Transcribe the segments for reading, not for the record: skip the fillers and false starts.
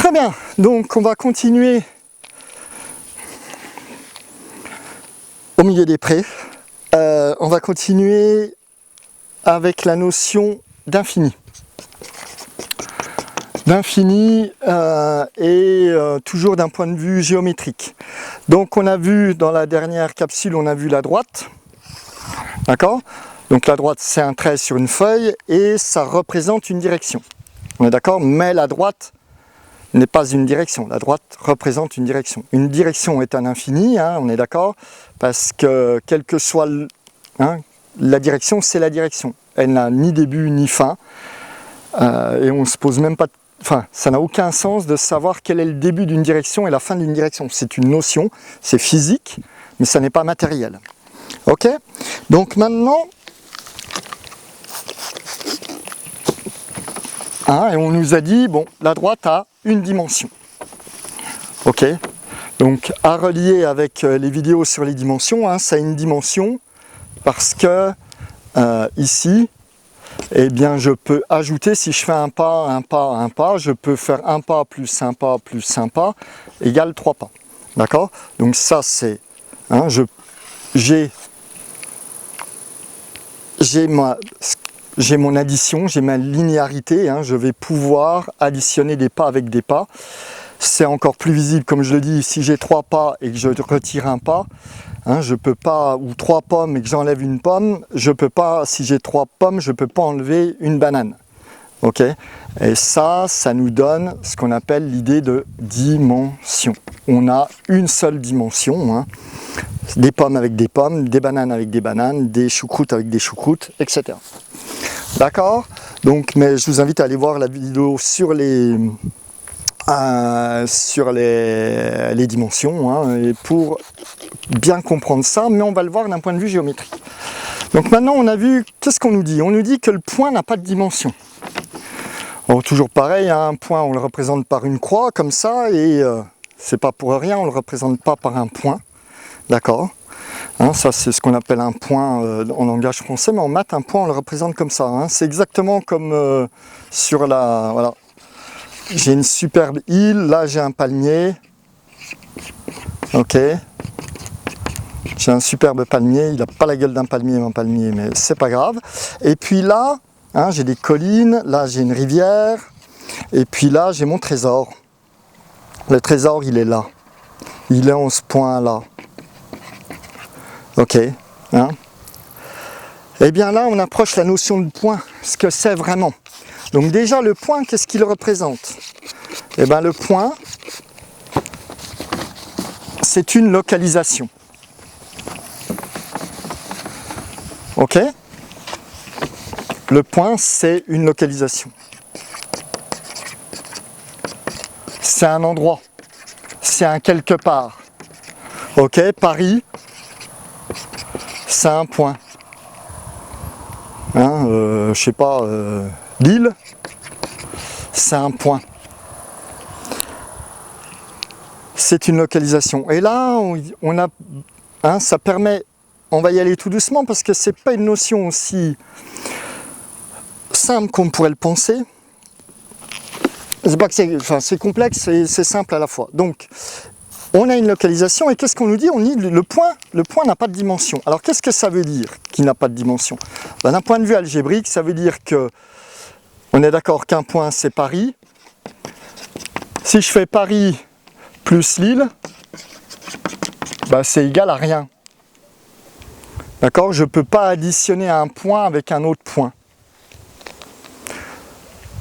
Très bien, donc on va continuer au milieu des prés. On va continuer avec la notion d'infini. D'infini et toujours d'un point de vue géométrique. Donc on a vu dans la dernière capsule, on a vu la droite. D'accord? Donc la droite c'est un trait sur une feuille et ça représente une direction. On est d'accord? Mais la droite n'est pas une direction. La droite représente une direction. Une direction est un infini, hein, on est d'accord? Parce que quel que soit la direction, c'est la direction. Elle n'a ni début ni fin. Et on se pose même pas... Enfin, ça n'a aucun sens de savoir quel est le début d'une direction et la fin d'une direction. C'est une notion, c'est physique, mais ça n'est pas matériel. Ok? Donc maintenant... et on nous a dit, bon, la droite a une dimension. Ok? Donc, à relier avec les vidéos sur les dimensions, ça a une dimension parce que ici, eh bien, je peux ajouter, si je fais un pas, je peux faire un pas plus un pas plus un pas égale 3 pas. D'accord? Donc ça, c'est... j'ai mon addition, j'ai ma linéarité, je vais pouvoir additionner des pas avec des pas. C'est encore plus visible, comme je le dis, si j'ai 3 pas et que je retire un pas, je peux pas, ou 3 pommes et que j'enlève une pomme, je peux pas, si j'ai 3 pommes, je peux pas enlever une banane. Ok? Et ça nous donne ce qu'on appelle l'idée de dimension. On a une seule dimension, des pommes avec des pommes, des bananes avec des bananes, des choucroutes avec des choucroutes, etc. D'accord? Donc, mais je vous invite à aller voir la vidéo sur les dimensions, et pour bien comprendre ça, mais on va le voir d'un point de vue géométrique. Donc maintenant on a vu, qu'est-ce qu'on nous dit? On nous dit que le point n'a pas de dimension. Alors, toujours pareil, un point on le représente par une croix comme ça, et c'est pas pour rien, on le représente pas par un point. D'accord? Ça c'est ce qu'on appelle un point en langage français, mais en maths un point on le représente comme ça. C'est exactement comme sur la... Voilà. J'ai une superbe île, là j'ai un palmier. Ok. J'ai un superbe palmier, il n'a pas la gueule d'un palmier, mon palmier, mais c'est pas grave. Et puis là, j'ai des collines, là j'ai une rivière, et puis là j'ai mon trésor. Le trésor il est là. Il est en ce point-là. Ok. Et bien là on approche la notion de point, ce que c'est vraiment. Donc déjà le point, qu'est-ce qu'il représente? Eh bien le point, c'est une localisation. Ok? Le point, c'est une localisation. C'est un endroit. C'est un quelque part. Ok? Paris, c'est un point. Je sais pas, Lille, c'est un point. C'est une localisation. Et là, on a, ça permet, on va y aller tout doucement parce que c'est pas une notion aussi simple qu'on pourrait le penser. C'est pas que c'est complexe et c'est simple à la fois. Donc, on a une localisation et qu'est-ce qu'on nous dit? On dit le point n'a pas de dimension. Alors, qu'est-ce que ça veut dire qu'il n'a pas de dimension? D'un point de vue algébrique, ça veut dire que on est d'accord qu'un point c'est Paris. Si je fais Paris plus Lille, c'est égal à rien. D'accord? Je ne peux pas additionner un point avec un autre point.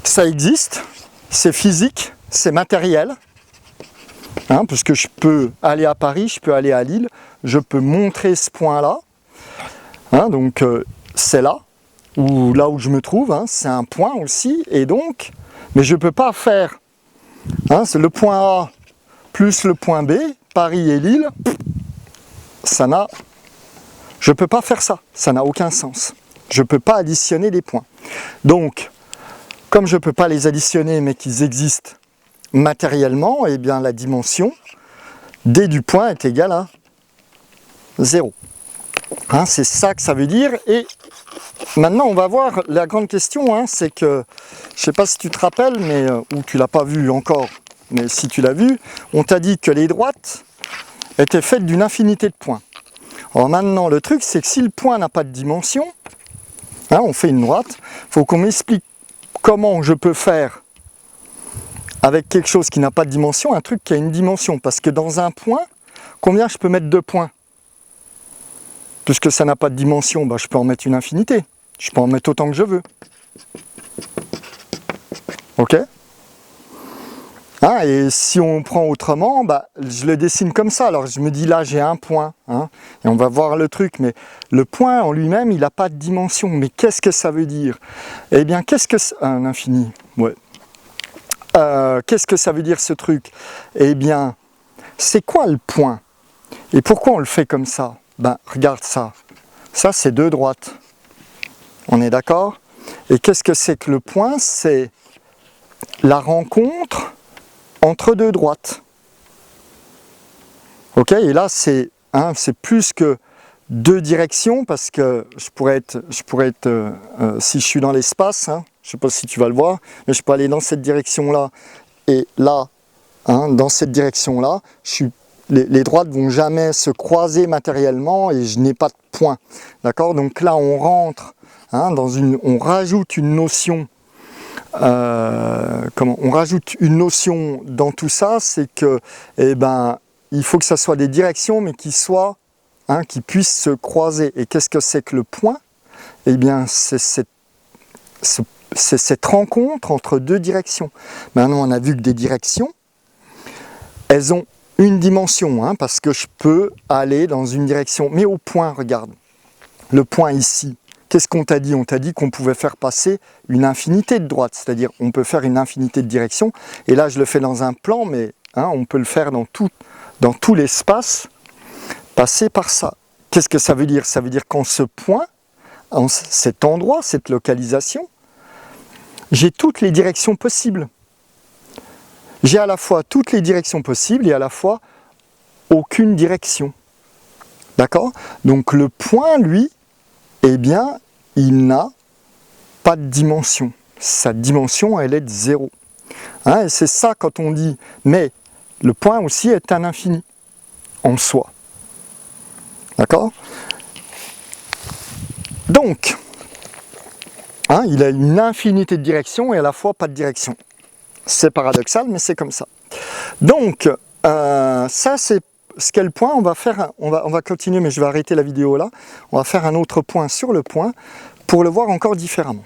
Ça existe, c'est physique, c'est matériel. Puisque je peux aller à Paris, je peux aller à Lille, je peux montrer ce point-là. Donc c'est là où je me trouve, c'est un point aussi. Et donc, mais je ne peux pas faire c'est le point A plus le point B, Paris et Lille, je ne peux pas faire ça, ça n'a aucun sens. Je ne peux pas additionner des points. Donc, comme je ne peux pas les additionner mais qu'ils existent matériellement, eh bien la dimension D du point est égale à 0. C'est ça que ça veut dire. Et maintenant, on va voir la grande question, c'est que, je ne sais pas si tu te rappelles, mais ou tu ne l'as pas vu encore mais si tu l'as vu, on t'a dit que les droites étaient faites d'une infinité de points. Alors maintenant, le truc, c'est que si le point n'a pas de dimension, hein, on fait une droite, il faut qu'on m'explique comment je peux faire avec quelque chose qui n'a pas de dimension, un truc qui a une dimension. Parce que dans un point, combien je peux mettre de points? Puisque ça n'a pas de dimension, bah, je peux en mettre une infinité. Je peux en mettre autant que je veux. Ok? Hein, et si on prend autrement, bah, je le dessine comme ça. Alors je me dis là j'ai un point, hein, et on va voir le truc, mais le point en lui-même il n'a pas de dimension. Mais qu'est-ce que ça veut dire? Eh bien qu'est-ce que c'est un infini? Ouais. Qu'est-ce que ça veut dire ce truc? Eh bien c'est quoi le point? Et pourquoi on le fait comme ça? Ben regarde ça. Ça c'est deux droites. On est d'accord? Et qu'est-ce que c'est que le point? C'est la rencontre entre deux droites. Ok, et là c'est plus que deux directions, parce que je pourrais être si je suis dans l'espace, hein, je ne sais pas si tu vas le voir, mais je peux aller dans cette direction-là, et là, hein, dans cette direction-là, les droites ne vont jamais se croiser matériellement, et je n'ai pas de point. D'accord? Donc là on rentre, hein, on rajoute une notion. On rajoute une notion dans tout ça, c'est que il faut que ça soit des directions, mais qui puissent se croiser. Et qu'est-ce que c'est que le point? Eh bien, c'est cette rencontre entre deux directions. Maintenant, on a vu que des directions, elles ont une dimension, hein, parce que je peux aller dans une direction. Mais au point, regarde, le point ici. Qu'est-ce qu'on t'a dit? On t'a dit qu'on pouvait faire passer une infinité de droites, c'est-à-dire on peut faire une infinité de directions. Et là, je le fais dans un plan, mais hein, on peut le faire dans tout l'espace, passer par ça. Qu'est-ce que ça veut dire? Ça veut dire qu'en ce point, en cet endroit, cette localisation, j'ai toutes les directions possibles. J'ai à la fois toutes les directions possibles et à la fois aucune direction. D'accord? Donc le point, lui, eh bien, il n'a pas de dimension. Sa dimension, elle est de 0. Hein, et c'est ça quand on dit, mais le point aussi est un infini en soi. D'accord? Donc, hein, il a une infinité de directions et à la fois pas de direction. C'est paradoxal, mais c'est comme ça. Donc, ça c'est ce qu'est le point. On va continuer, mais je vais arrêter la vidéo là. On va faire un autre point sur le point pour le voir encore différemment.